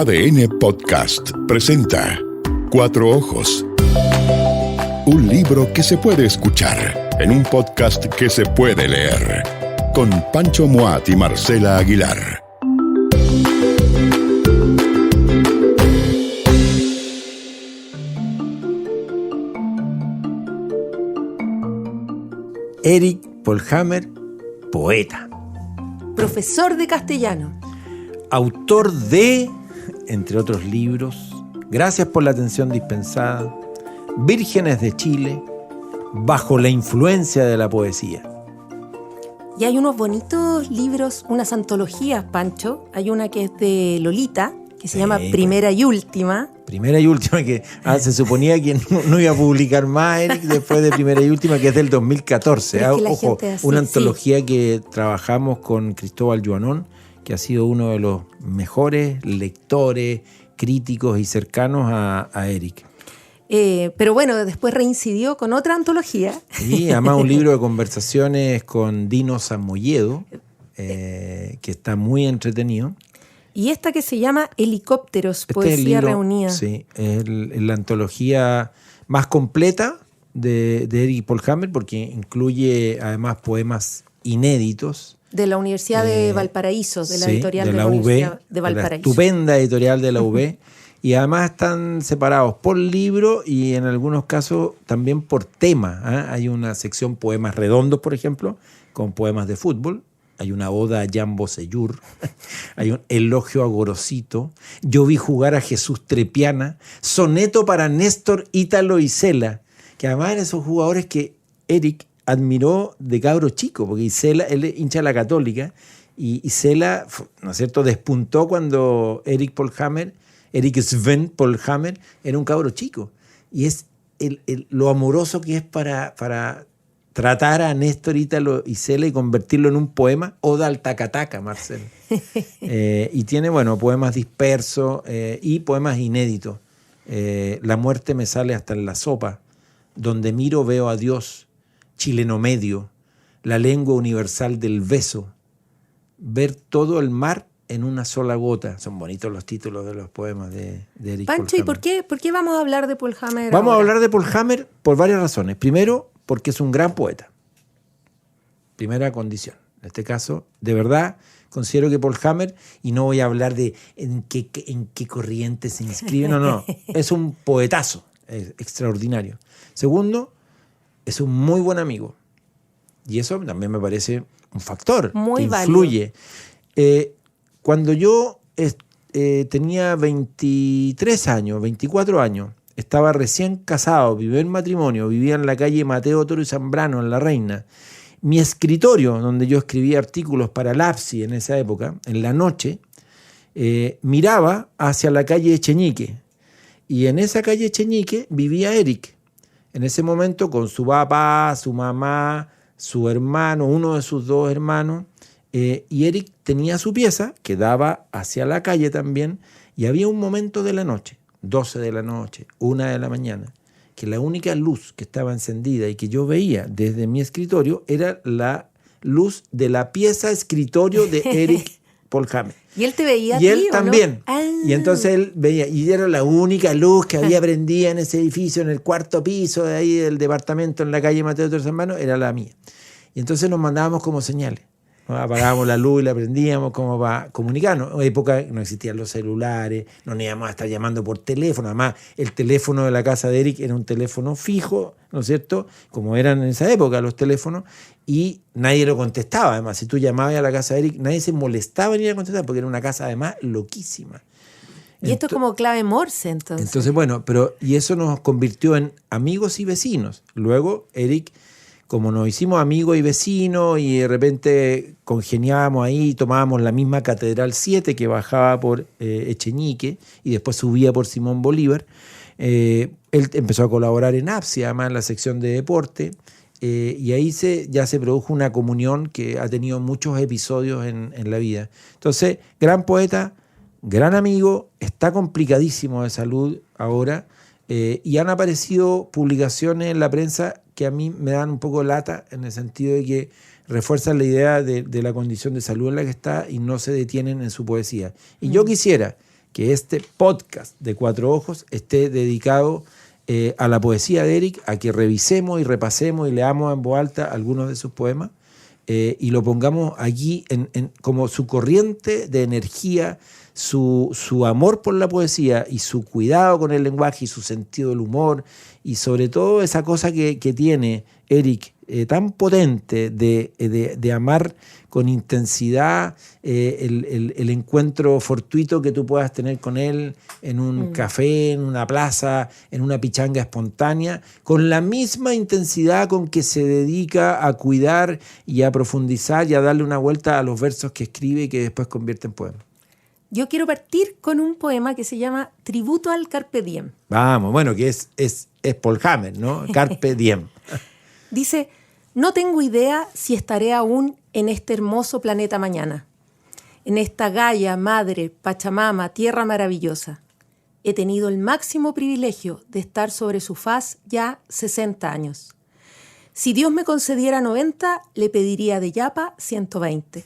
ADN Podcast presenta Cuatro Ojos. Un libro que se puede escuchar en un podcast que se puede leer. Con Pancho Moat y Marcela Aguilar. Erich Polhammer, poeta. Profesor de castellano. Autor de, entre otros libros, Gracias por la atención dispensada, Vírgenes de Chile, Bajo la influencia de la poesía. Y hay unos bonitos libros, unas antologías, Pancho. Hay una que es de Lolita, que se llama Primera y Última. Primera y Última, que se suponía que no iba a publicar más Erich después de Primera y Última, que es del 2014. Ojo, una antología que trabajamos con Cristóbal Joanón, que ha sido uno de los mejores lectores, críticos y cercanos a Erich. Pero bueno, después reincidió con otra antología. Sí, además un libro de conversaciones con Dino Sammoyedo, que está muy entretenido. Y esta que se llama Helicópteros, poesía reunida. Sí, es la antología más completa de Erich Polhammer, porque incluye además poemas inéditos. De la Universidad de Valparaíso, de la editorial de la Universidad de Valparaíso. La estupenda editorial de la UB. Y además están separados por libro y en algunos casos también por tema. Hay una sección poemas redondos, por ejemplo, con poemas de fútbol. Hay una oda a Jan Bosellur. Hay un elogio a Gorosito. Yo vi jugar a Jesús Trepiana. Soneto para Néstor, Ítalo y Cela. Que además eran esos jugadores que Erich admiró de cabro chico, porque Cela, él es hincha de la Católica, y Cela, ¿no es cierto?, despuntó cuando Erich Sven Polhammer era un cabro chico. Y es lo amoroso que es para tratar a Néstor, Ítalo y Cela y convertirlo en un poema, oda al tacataca, Marcelo. Y tiene, bueno, poemas dispersos y poemas inéditos. La muerte me sale hasta en la sopa, donde miro veo a Dios, chileno medio, la lengua universal del beso, ver todo el mar en una sola gota. Son bonitos los títulos de los poemas de Erich Pancho, Polhammer. ¿y por qué vamos a hablar de Polhammer Vamos ahora? a hablar de Polhammer por varias razones. Primero, porque es un gran poeta. Primera condición. En este caso, de verdad, considero que Polhammer, y no voy a hablar de en qué corriente se inscribe, no, es un poetazo, es extraordinario. Segundo, es un muy buen amigo. Y eso también me parece un factor muy que influye. Cuando yo tenía 23 años, 24 años, estaba recién casado, vivía en matrimonio, vivía en la calle Mateo Toro y Zambrano, en La Reina. Mi escritorio, donde yo escribía artículos para Lapsi en esa época, en la noche, miraba hacia la calle Echeñique. Y en esa calle Echeñique vivía Erich. En ese momento con su papá, su mamá, su hermano, uno de sus dos hermanos, y Erich tenía su pieza que daba hacia la calle también, y había un momento de la noche, 12 de la noche, 1 de la mañana, que la única luz que estaba encendida y que yo veía desde mi escritorio era la luz de la pieza escritorio de Erich Polhammer. ¿Y él te veía a y ti, él o también. no? Y entonces él veía, y era la única luz que había prendida en ese edificio, en el cuarto piso de ahí del departamento, en la calle Mateo Toro y Zambrano, era la mía. Y entonces nos mandábamos como señales. Apagábamos la luz y la prendíamos como para comunicarnos. En época no existían los celulares, no nos íbamos a estar llamando por teléfono. Además, el teléfono de la casa de Erich era un teléfono fijo, ¿no es cierto? Como eran en esa época los teléfonos, y nadie lo contestaba. Además, si tú llamabas a la casa de Erich, nadie se molestaba en ir a contestar, porque era una casa además loquísima. Y esto es como clave Morse, entonces. Entonces, bueno, y eso nos convirtió en amigos y vecinos. Luego, Erich, como nos hicimos amigos y vecinos y de repente congeniábamos ahí, tomábamos la misma Catedral 7 que bajaba por Echeñique y después subía por Simón Bolívar, él empezó a colaborar en APSI, además en la sección de deporte, y ahí ya se produjo una comunión que ha tenido muchos episodios en la vida. Entonces, gran poeta, gran amigo, está complicadísimo de salud ahora, y han aparecido publicaciones en la prensa que a mí me dan un poco lata, en el sentido de que refuerzan la idea de la condición de salud en la que está y no se detienen en su poesía. Y yo quisiera que este podcast de Cuatro Ojos esté dedicado a la poesía de Eric, a que revisemos y repasemos y leamos en voz alta algunos de sus poemas y lo pongamos aquí como su corriente de energía, su amor por la poesía y su cuidado con el lenguaje y su sentido del humor y sobre todo esa cosa que tiene Eric tan potente de amar con intensidad el encuentro fortuito que tú puedas tener con él en un café, en una plaza, en una pichanga espontánea, con la misma intensidad con que se dedica a cuidar y a profundizar y a darle una vuelta a los versos que escribe y que después convierte en poemas. Yo quiero partir con un poema que se llama Tributo al Carpe Diem. Vamos, bueno, que es Paul Hammer, ¿no? Carpe Diem. Dice: no tengo idea si estaré aún en este hermoso planeta mañana, en esta Gaia, Madre, Pachamama, tierra maravillosa. He tenido el máximo privilegio de estar sobre su faz ya 60 años. Si Dios me concediera 90, le pediría de yapa 120.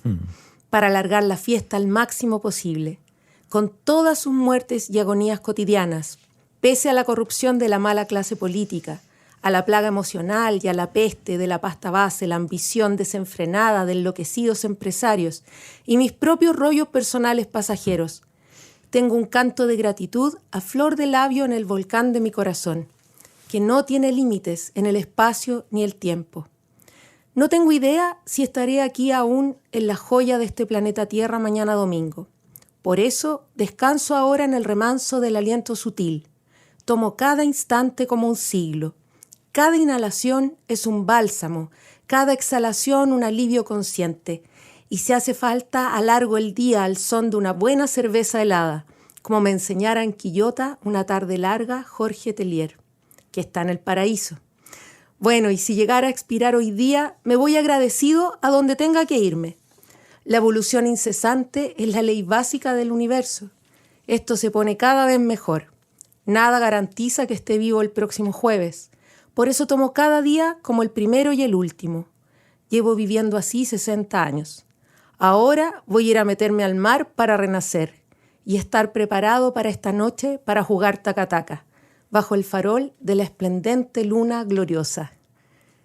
Para alargar la fiesta al máximo posible, con todas sus muertes y agonías cotidianas, pese a la corrupción de la mala clase política, a la plaga emocional y a la peste de la pasta base, la ambición desenfrenada de enloquecidos empresarios y mis propios rollos personales pasajeros. Tengo un canto de gratitud a flor de labio en el volcán de mi corazón, que no tiene límites en el espacio ni el tiempo. No tengo idea si estaré aquí aún en la joya de este planeta Tierra mañana domingo. Por eso descanso ahora en el remanso del aliento sutil. Tomo cada instante como un siglo. Cada inhalación es un bálsamo, cada exhalación un alivio consciente. Y si hace falta, alargo el día al son de una buena cerveza helada, como me enseñara en Quillota una tarde larga Jorge Tellier, que está en el paraíso. Bueno, y si llegara a expirar hoy día, me voy agradecido a donde tenga que irme. La evolución incesante es la ley básica del universo. Esto se pone cada vez mejor. Nada garantiza que esté vivo el próximo jueves. Por eso tomo cada día como el primero y el último. Llevo viviendo así 60 años. Ahora voy a ir a meterme al mar para renacer y estar preparado para esta noche para jugar taca-taca, bajo el farol de la esplendente luna gloriosa.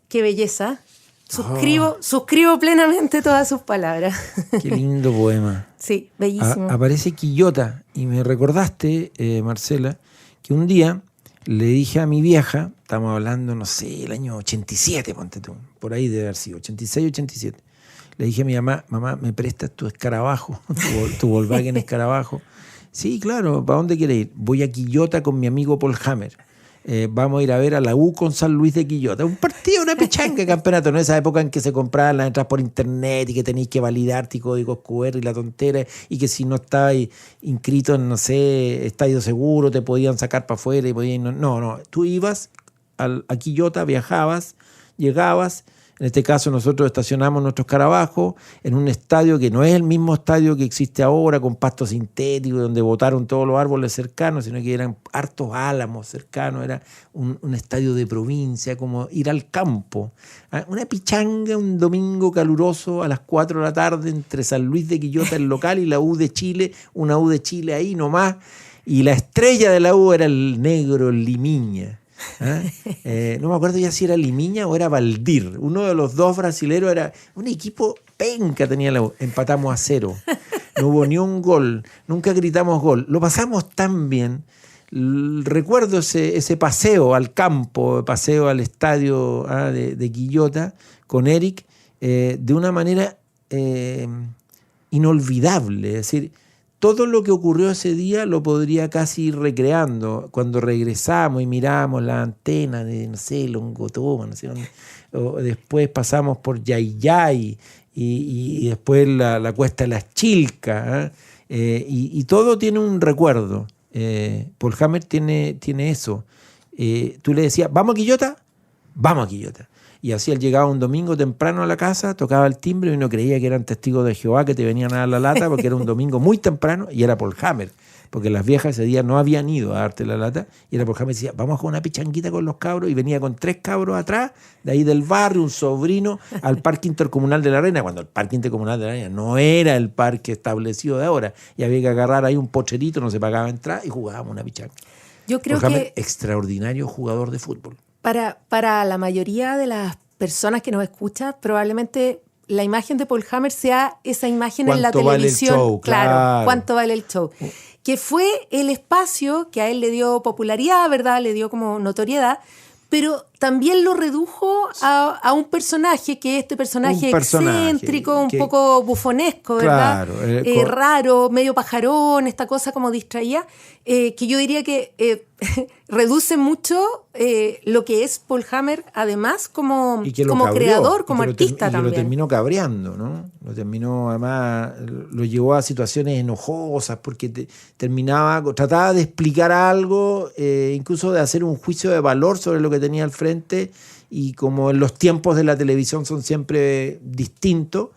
¡Qué belleza! Suscribo plenamente todas sus palabras. Qué lindo poema. Sí, bellísimo. Aparece Quillota y me recordaste, Marcela, que un día le dije a mi vieja, estamos hablando, no sé, el año 87, ponte tú, por ahí debe haber sido, 86, 87. Le dije a mi mamá, ¿me prestas tu escarabajo, tu Volkswagen escarabajo? Sí, claro, ¿para dónde quieres ir? Voy a Quillota con mi amigo Paul Hammer. Vamos a ir a ver a la U con San Luis de Quillota. Un partido, una pichanga, campeonato. ¿No? Esa época en que se compraban las entradas por internet y que tenéis que validar códigos QR y la tontera, y que si no estabas inscrito en, no sé, Estadio Seguro, te podían sacar para afuera y podías... No. Tú ibas a Quillota, viajabas, llegabas. En este caso nosotros estacionamos nuestros escarabajos en un estadio que no es el mismo estadio que existe ahora, con pasto sintético, donde botaron todos los árboles cercanos, sino que eran hartos álamos cercanos, era un estadio de provincia, como ir al campo. Una pichanga un domingo caluroso a las 4 de la tarde entre San Luis de Quillota, el local, y la U de Chile, una U de Chile ahí nomás, y la estrella de la U era el negro Limiña. No me acuerdo ya si era Limiña o era Valdir. Uno de los dos brasileros era un equipo penca, tenía la U. Empatamos a 0. No hubo ni un gol. Nunca gritamos gol. Lo pasamos tan bien. Recuerdo ese paseo al campo, paseo al estadio de Quillota con Eric de una manera inolvidable. Es decir, todo lo que ocurrió ese día lo podría casi ir recreando cuando regresamos y miramos la antena de, no sé, Longotoma, no sé dónde, o después pasamos por Yayay y después la Cuesta de las Chilcas, y todo tiene un recuerdo. Paul Hammer tiene eso. Tú le decías, ¿vamos a Quillota? Vamos a Quillota. Y así él llegaba un domingo temprano a la casa, tocaba el timbre y uno creía que eran testigos de Jehová que te venían a dar la lata porque era un domingo muy temprano y era Paul Hammer. porque las viejas ese día no habían ido a darte la lata, y era porque me decía, vamos a jugar una pichanguita con los cabros, y venía con 3 cabros atrás, de ahí del barrio, un sobrino, al Parque Intercomunal de la Arena, cuando el Parque Intercomunal de la Arena no era el parque establecido de ahora, y había que agarrar ahí un pocherito, no se pagaba entrar, y jugábamos una pichanga. Yo creo Paul Hammer, que extraordinario jugador de fútbol. para la mayoría de las personas que nos escuchan, probablemente la imagen de Paul Hammer sea esa imagen en la televisión. Vale el show, claro. ¿Cuánto vale el show? Que fue el espacio que a él le dio popularidad, ¿verdad? Le dio como notoriedad, pero también lo redujo a un personaje, que es este personaje excéntrico, un poco bufonesco, ¿verdad? Claro, raro, medio pajarón, esta cosa como distraída, que yo diría que reduce mucho lo que es Paul Hammer, además como creador, como artista también. Lo terminó cabreando, ¿no? Lo terminó, además, lo llevó a situaciones enojosas, porque trataba de explicar algo, incluso de hacer un juicio de valor sobre lo que tenía al frente, y como en los tiempos de la televisión son siempre distintos,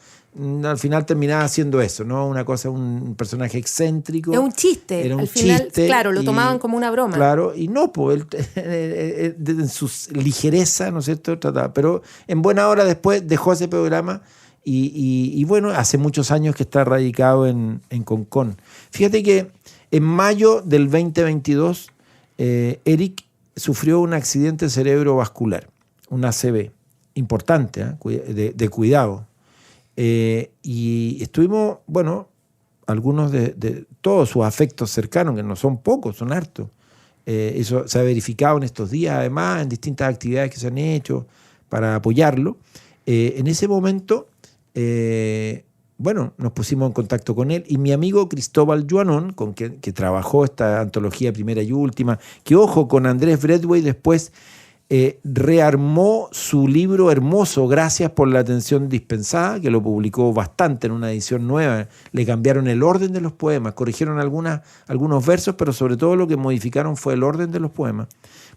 al final terminaba haciendo eso, ¿no? Una cosa, un personaje excéntrico. Es un chiste. Era un al final, chiste, claro, lo tomaban como una broma. Claro, y no, pues él, en su ligereza, ¿no es cierto? Trataba, pero en buena hora después dejó ese programa y bueno, hace muchos años que está radicado en Concón. Fíjate que en mayo del 2022, Eric sufrió un accidente cerebrovascular, un ACV, importante, de cuidado. Y estuvimos, bueno, algunos de todos sus afectos cercanos, que no son pocos, son hartos. Eso se ha verificado en estos días, además, en distintas actividades que se han hecho para apoyarlo. En ese momento, bueno, nos pusimos en contacto con él, y mi amigo Cristóbal Joanón, con que trabajó esta antología primera y última, que ojo, con Andrés Bradway después rearmó su libro hermoso, Gracias por la atención dispensada, que lo publicó bastante en una edición nueva. Le cambiaron el orden de los poemas, corrigieron algunos versos, pero sobre todo lo que modificaron fue el orden de los poemas.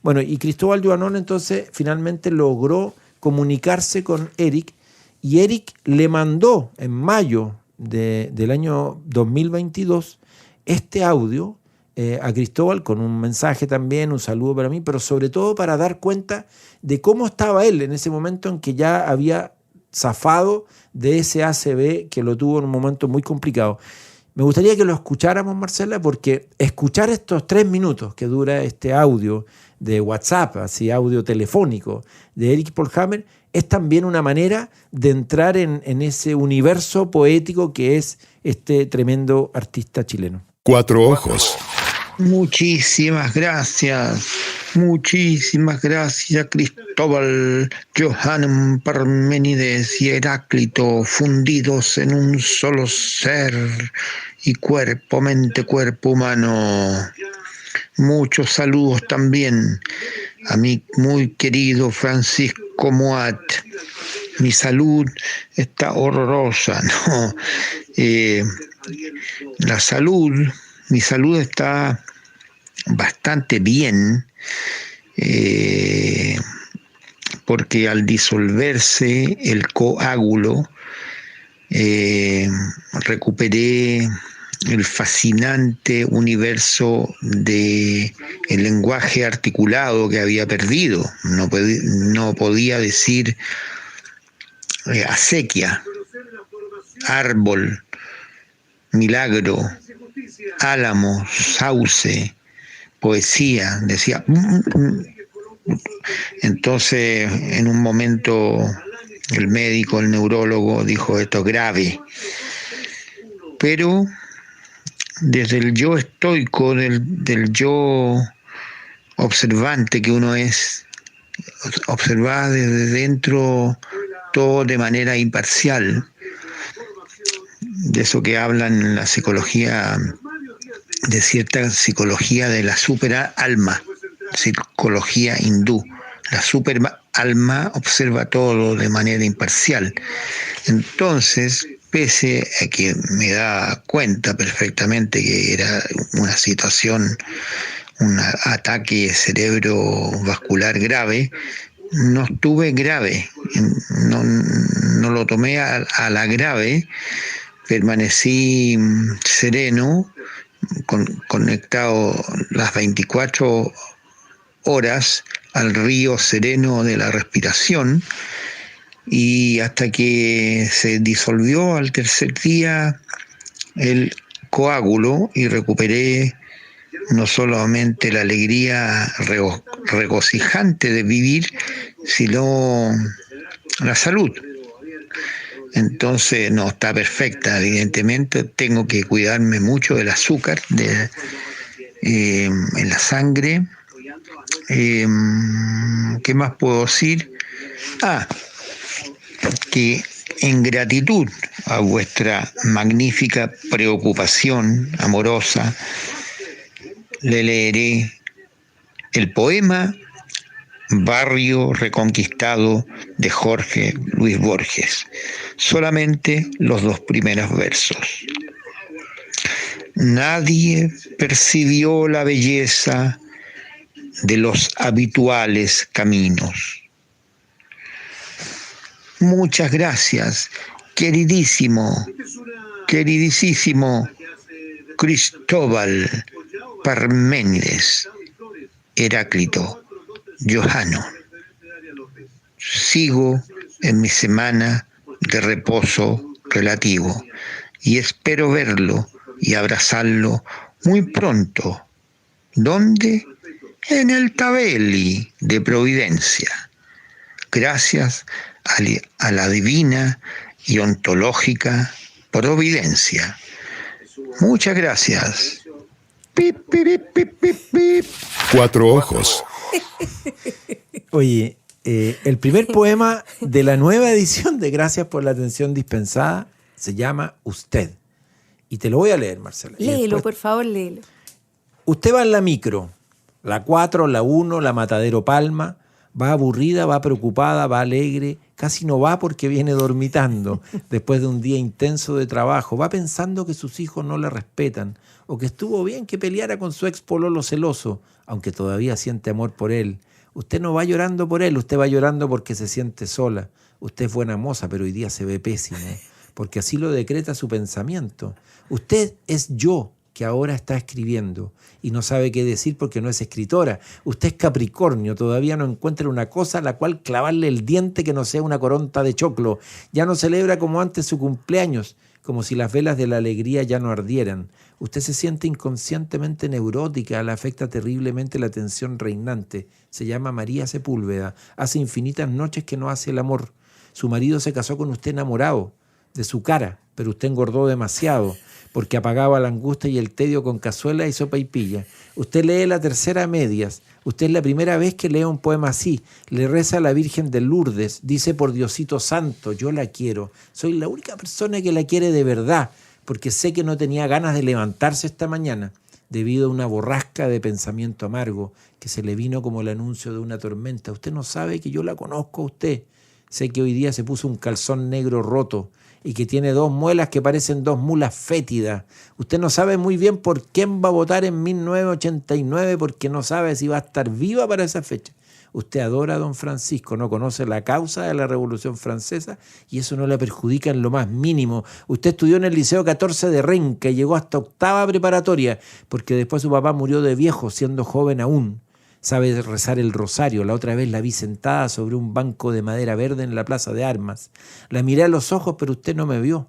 Bueno, y Cristóbal Joanón entonces finalmente logró comunicarse con Eric, y Eric le mandó en mayo del año 2022 este audio a Cristóbal, con un mensaje también, un saludo para mí, pero sobre todo para dar cuenta de cómo estaba él en ese momento en que ya había zafado de ese ACV que lo tuvo en un momento muy complicado. Me gustaría que lo escucháramos, Marcela, porque escuchar estos 3 minutos que dura este audio de WhatsApp, así audio telefónico, de Eric Paul Hammer, es también una manera de entrar en ese universo poético que es este tremendo artista chileno. 4 ojos. Muchísimas gracias, Cristóbal, Johann Parménides y Heráclito, fundidos en un solo ser y cuerpo, mente, cuerpo humano. Muchos saludos también a mi muy querido Francisco Moat. Mi salud está horrorosa, ¿no? Mi salud está bastante bien, porque al disolverse el coágulo, recuperé el fascinante universo del lenguaje articulado que había perdido. No podía decir acequia, árbol, milagro, álamo, sauce, poesía, decía. Entonces, en un momento, el médico, el neurólogo, dijo: esto es grave. Pero desde el yo estoico, del yo observante que uno es, observar desde dentro todo de manera imparcial, de eso que hablan en la psicología, de cierta psicología de la superalma, psicología hindú. La superalma observa todo de manera imparcial. Entonces, pese a que me da cuenta perfectamente que era una situación, un ataque cerebrovascular grave, no estuve grave, no lo tomé a la grave, permanecí sereno conectado las 24 horas al río sereno de la respiración, y hasta que se disolvió al tercer día el coágulo y recuperé no solamente la alegría regocijante de vivir, sino la salud. Entonces no está perfecta, evidentemente. Tengo que cuidarme mucho del azúcar en la sangre. ¿Qué más puedo decir? Que en gratitud a vuestra magnífica preocupación amorosa, le leeré el poema Barrio Reconquistado de Jorge Luis Borges, solamente los 2 primeros versos. Nadie percibió la belleza de los habituales caminos. Muchas gracias, queridísimo Cristóbal Parménides Heráclito Johano. Sigo en mi semana de reposo relativo y espero verlo y abrazarlo muy pronto. ¿Dónde? En el Tabeli de Providencia. Gracias a la divina y ontológica providencia. Muchas gracias. Pip, pip, pip, pip, pip. 4 ojos. Oye, el primer poema de la nueva edición de Gracias por la atención dispensada se llama Usted. Y te lo voy a leer, Marcela. Léelo, por favor, léelo. Usted va en la micro, la 4, la 1, la Matadero Palma, va aburrida, va preocupada, va alegre, casi no va porque viene dormitando después de un día intenso de trabajo, va pensando que sus hijos no le respetan o que estuvo bien que peleara con su ex pololo celoso, aunque todavía siente amor por él. Usted no va llorando por él, usted va llorando porque se siente sola. Usted es buena moza, pero hoy día se ve pésimo, porque así lo decreta su pensamiento. Usted es yo, que ahora está escribiendo y no sabe qué decir porque no es escritora. Usted es Capricornio, todavía no encuentra una cosa a la cual clavarle el diente que no sea una coronta de choclo. Ya no celebra como antes su cumpleaños, como si las velas de la alegría ya no ardieran. Usted se siente inconscientemente neurótica, le afecta terriblemente la tensión reinante. Se llama María Sepúlveda. Hace infinitas noches que no hace el amor. Su marido se casó con usted enamorado de su cara, pero usted engordó demasiado, porque apagaba la angustia y el tedio con cazuela y sopa y pilla. Usted lee la tercera a medias. Usted es la primera vez que lee un poema así. Le reza a la Virgen de Lourdes. Dice, por Diosito Santo, yo la quiero. Soy la única persona que la quiere de verdad, porque sé que no tenía ganas de levantarse esta mañana, debido a una borrasca de pensamiento amargo que se le vino como el anuncio de una tormenta. Usted no sabe que yo la conozco a usted. Sé que hoy día se puso un calzón negro roto y que tiene 2 muelas que parecen 2 mulas fétidas. Usted no sabe muy bien por quién va a votar en 1989 porque no sabe si va a estar viva para esa fecha. Usted adora a don Francisco, no conoce la causa de la Revolución Francesa y eso no le perjudica en lo más mínimo. Usted estudió en el Liceo 14 de Renca y llegó hasta 8ª preparatoria porque después su papá murió de viejo siendo joven aún. Sabe rezar el rosario. La otra vez la vi sentada sobre un banco de madera verde en la plaza de armas. La miré a los ojos, pero usted no me vio.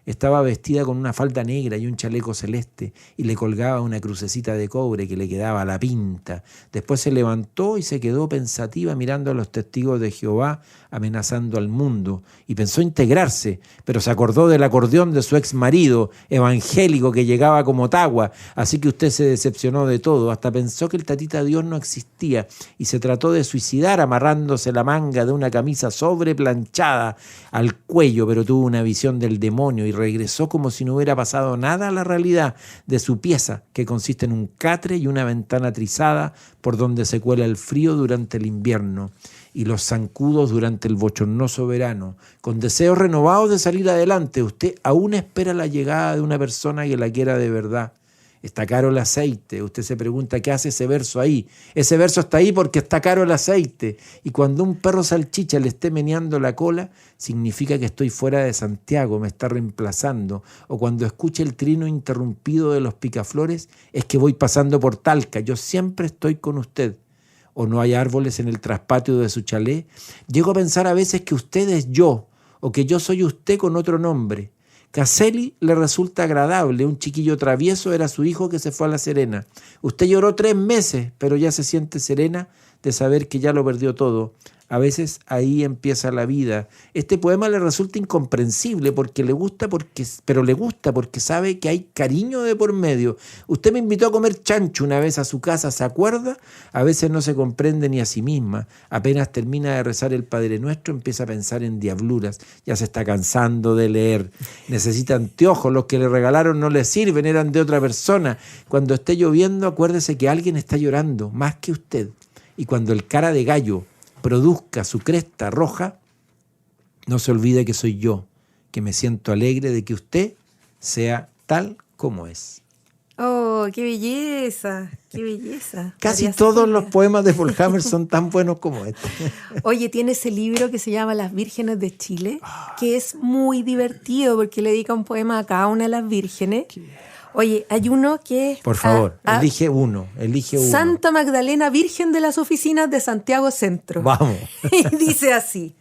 Estaba vestida con una falda negra y un chaleco celeste y le colgaba una crucecita de cobre que le quedaba a la pinta. Después se levantó y se quedó pensativa mirando a los testigos de Jehová amenazando al mundo y pensó integrarse, pero se acordó del acordeón de su ex marido evangélico que llegaba como tagua, así que usted se decepcionó de todo, hasta pensó que el tatita Dios no existía y se trató de suicidar amarrándose la manga de una camisa sobreplanchada al cuello, pero tuvo una visión del demonio y regresó como si no hubiera pasado nada a la realidad de su pieza, que consiste en un catre y una ventana trizada por donde se cuela el frío durante el invierno y los zancudos durante el bochornoso verano. Con deseos renovados de salir adelante, usted aún espera la llegada de una persona que la quiera de verdad. Está caro el aceite. Usted se pregunta qué hace ese verso ahí. Ese verso está ahí porque está caro el aceite. Y cuando un perro salchicha le esté meneando la cola, significa que estoy fuera de Santiago, me está reemplazando. O cuando escuche el trino interrumpido de los picaflores, es que voy pasando por Talca. Yo siempre estoy con usted. O no hay árboles en el traspatio de su chalet. Llego a pensar a veces que usted es yo, o que yo soy usted con otro nombre. Caselli le resulta agradable, un chiquillo travieso era su hijo que se fue a La Serena. Usted lloró 3 meses, pero ya se siente serena de saber que ya lo perdió todo. A veces ahí empieza la vida. Este poema le resulta incomprensible porque le gusta pero le gusta porque sabe que hay cariño de por medio. Usted me invitó a comer chancho una vez a su casa, ¿se acuerda? A veces no se comprende ni a sí misma. Apenas termina de rezar el Padre Nuestro, empieza a pensar en diabluras. Ya se está cansando de leer. Necesita anteojos, los que le regalaron no le sirven, eran de otra persona. Cuando esté lloviendo, acuérdese que alguien está llorando, más que usted. Y cuando el cara de gallo produzca su cresta roja, no se olvide que soy yo, que me siento alegre de que usted sea tal como es. ¡Oh, qué belleza! ¡Qué belleza! Casi María todos Cecilia. los poemas de Paul Hammer son tan buenos como este. Oye, tiene ese libro que se llama Las Vírgenes de Chile, que es muy divertido porque le dedica un poema a cada una de las vírgenes. Oye, hay uno que es... Por favor, elige uno. Santa Magdalena, Virgen de las Oficinas de Santiago Centro. Vamos. Y dice así: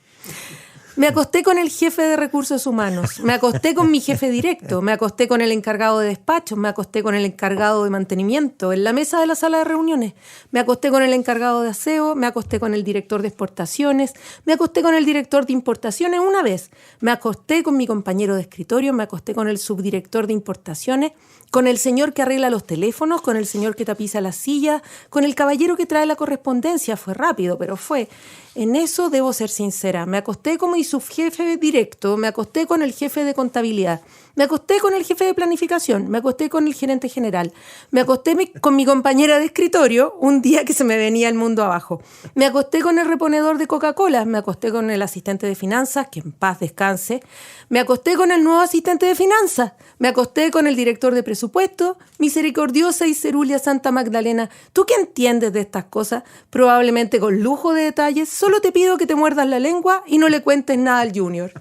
me acosté con el jefe de recursos humanos, me acosté con mi jefe directo, me acosté con el encargado de despachos, me acosté con el encargado de mantenimiento, en la mesa de la sala de reuniones, me acosté con el encargado de aseo, me acosté con el director de exportaciones, me acosté con el director de importaciones una vez, me acosté con mi compañero de escritorio, me acosté con el subdirector de importaciones, con el señor que arregla los teléfonos, con el señor que tapiza las sillas, con el caballero que trae la correspondencia. Fue rápido, pero fue. En eso debo ser sincera. Me acosté con mi subjefe directo, me acosté con el jefe de contabilidad, me acosté con el jefe de planificación, me acosté con el gerente general, me acosté con mi compañera de escritorio un día que se me venía el mundo abajo, me acosté con el reponedor de Coca-Cola, me acosté con el asistente de finanzas, que en paz descanse, me acosté con el nuevo asistente de finanzas, me acosté con el director de presupuesto, misericordiosa y cerúlea Santa Magdalena. ¿Tú qué entiendes de estas cosas? Probablemente con lujo de detalles. Solo te pido que te muerdas la lengua y no le cuentes nada al Junior.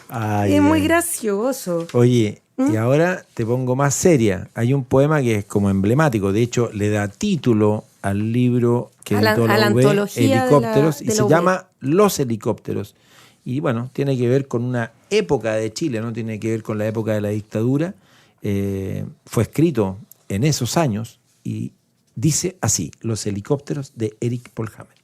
Ay, es muy gracioso. Oye, y ahora te pongo más seria. Hay un poema que es como emblemático. De hecho, le da título al libro que editó la antología Helicópteros, de y la se UB. llama Los Helicópteros. Y bueno, tiene que ver con una época de Chile, no tiene que ver con la época de la dictadura. Fue escrito en esos años y dice así: Los Helicópteros, de Eric Paul Hammer.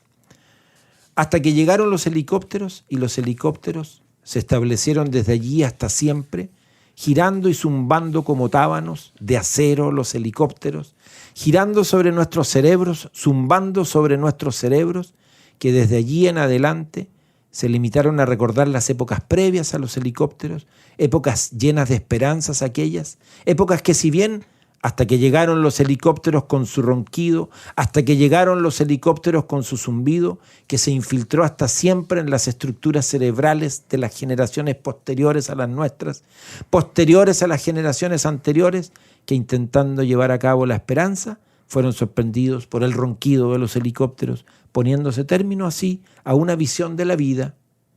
Hasta que llegaron los helicópteros, y los helicópteros se establecieron desde allí hasta siempre, girando y zumbando como tábanos de acero los helicópteros, girando sobre nuestros cerebros, zumbando sobre nuestros cerebros, que desde allí en adelante se limitaron a recordar las épocas previas a los helicópteros, épocas llenas de esperanzas aquellas, épocas que si bien hasta que llegaron los helicópteros con su ronquido, hasta que llegaron los helicópteros con su zumbido, que se infiltró hasta siempre en las estructuras cerebrales de las generaciones posteriores a las nuestras, posteriores a las generaciones anteriores, que intentando llevar a cabo la esperanza, fueron sorprendidos por el ronquido de los helicópteros, poniéndose término así a una visión de la vida,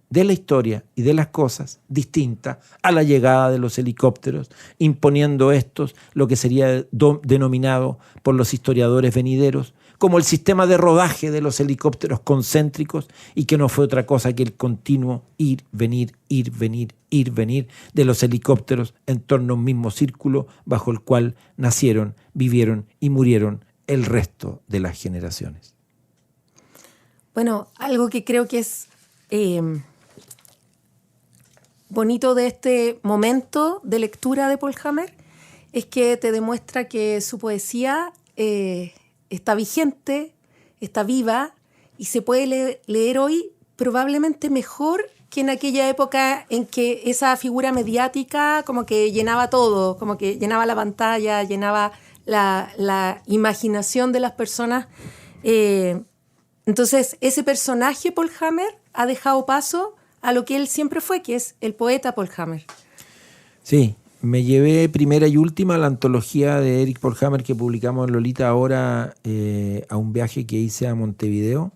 de la historia y de las cosas distinta a la llegada de los helicópteros, imponiendo estos lo que sería denominado por los historiadores venideros como el sistema de rodaje de los helicópteros concéntricos, y que no fue otra cosa que el continuo ir, venir, ir, venir, ir, venir de los helicópteros en torno a un mismo círculo bajo el cual nacieron, vivieron y murieron el resto de las generaciones. Bueno, algo que creo que es bonito de este momento de lectura de Paul Hammer es que te demuestra que su poesía está vigente, está viva y se puede leer hoy probablemente mejor que en aquella época en que esa figura mediática como que llenaba todo, como que llenaba la pantalla, llenaba la imaginación de las personas. Entonces, ese personaje Paul Hammer ha dejado paso a lo que él siempre fue, que es el poeta Paul Hammer. Sí, Me llevé primera y última la antología de Eric Polhammer que publicamos en Lolita ahora a un viaje que hice a Montevideo.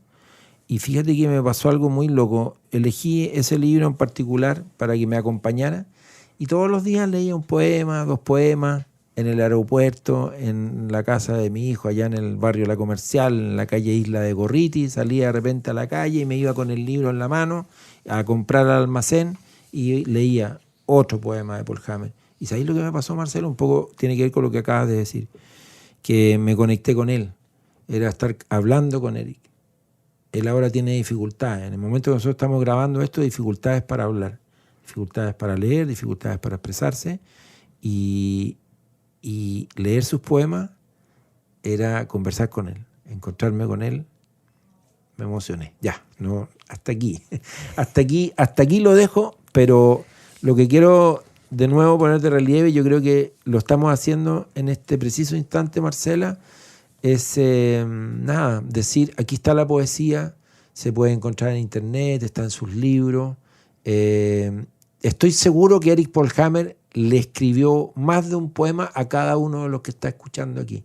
Y fíjate que me pasó algo muy loco. Elegí ese libro en particular para que me acompañara y todos los días leía un poema, 2 poemas, en el aeropuerto, en la casa de mi hijo, allá en el barrio La Comercial, en la calle Isla de Gorriti. Salía de repente a la calle y me iba con el libro en la mano a comprar al almacén y leía otro poema de Polhammer. ¿Y sabéis lo que me pasó, Marcelo? Un poco tiene que ver con lo que acabas de decir, que me conecté con él. Era estar hablando con Eric. Él ahora tiene dificultades. En el momento que nosotros estamos grabando esto, dificultades para hablar, dificultades para leer, dificultades para expresarse. Y leer sus poemas era conversar con él, encontrarme con él. Me emocioné. Ya, no, hasta aquí. Hasta aquí lo dejo, pero lo que quiero de nuevo poner de relieve, yo creo que lo estamos haciendo en este preciso instante, Marcela, es decir, aquí está la poesía, se puede encontrar en internet, está en sus libros. Estoy seguro que Eric Polhammer le escribió más de un poema a cada uno de los que está escuchando aquí.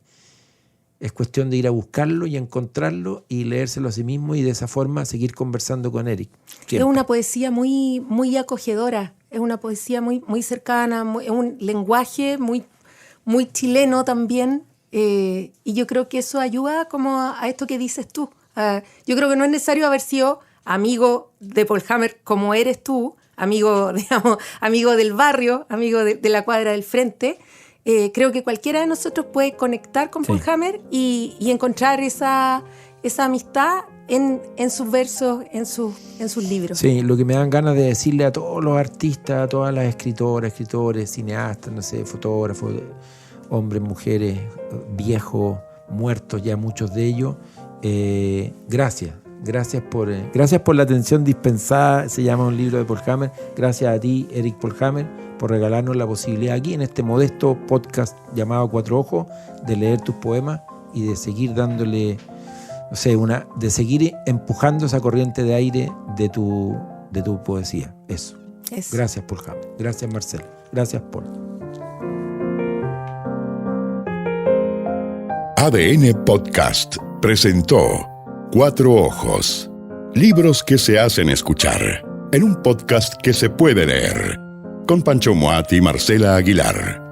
Es cuestión de ir a buscarlo y encontrarlo y leérselo a sí mismo y de esa forma seguir conversando con Eric. Siempre. Es una poesía muy, muy acogedora, es una poesía muy, muy cercana, es un lenguaje muy, muy chileno también. Y yo creo que eso ayuda como a esto que dices tú. Yo creo que no es necesario haber sido amigo de Polhammer como eres tú, amigo, digamos, amigo del barrio, amigo de la cuadra del frente. Creo que cualquiera de nosotros puede conectar con Polhammer y encontrar esa amistad en sus versos, en sus libros. Sí, lo que me dan ganas de decirle a todos los artistas, a todas las escritoras, escritores, cineastas, no sé, fotógrafos, hombres, mujeres, viejos, muertos ya muchos de ellos, gracias por la atención dispensada. Se llama un libro de Polhammer. Gracias a ti, Eric Polhammer, por regalarnos la posibilidad aquí en este modesto podcast llamado Cuatro Ojos de leer tus poemas y de seguir dándole, no sé, de seguir empujando esa corriente de aire de tu poesía. Eso. Gracias, Polhammer. Gracias, Marcelo. Gracias, Paul. ADN Podcast presentó Cuatro Ojos. Libros que se hacen escuchar en un podcast que se puede leer. Con Pancho Muat y Marcela Aguilar.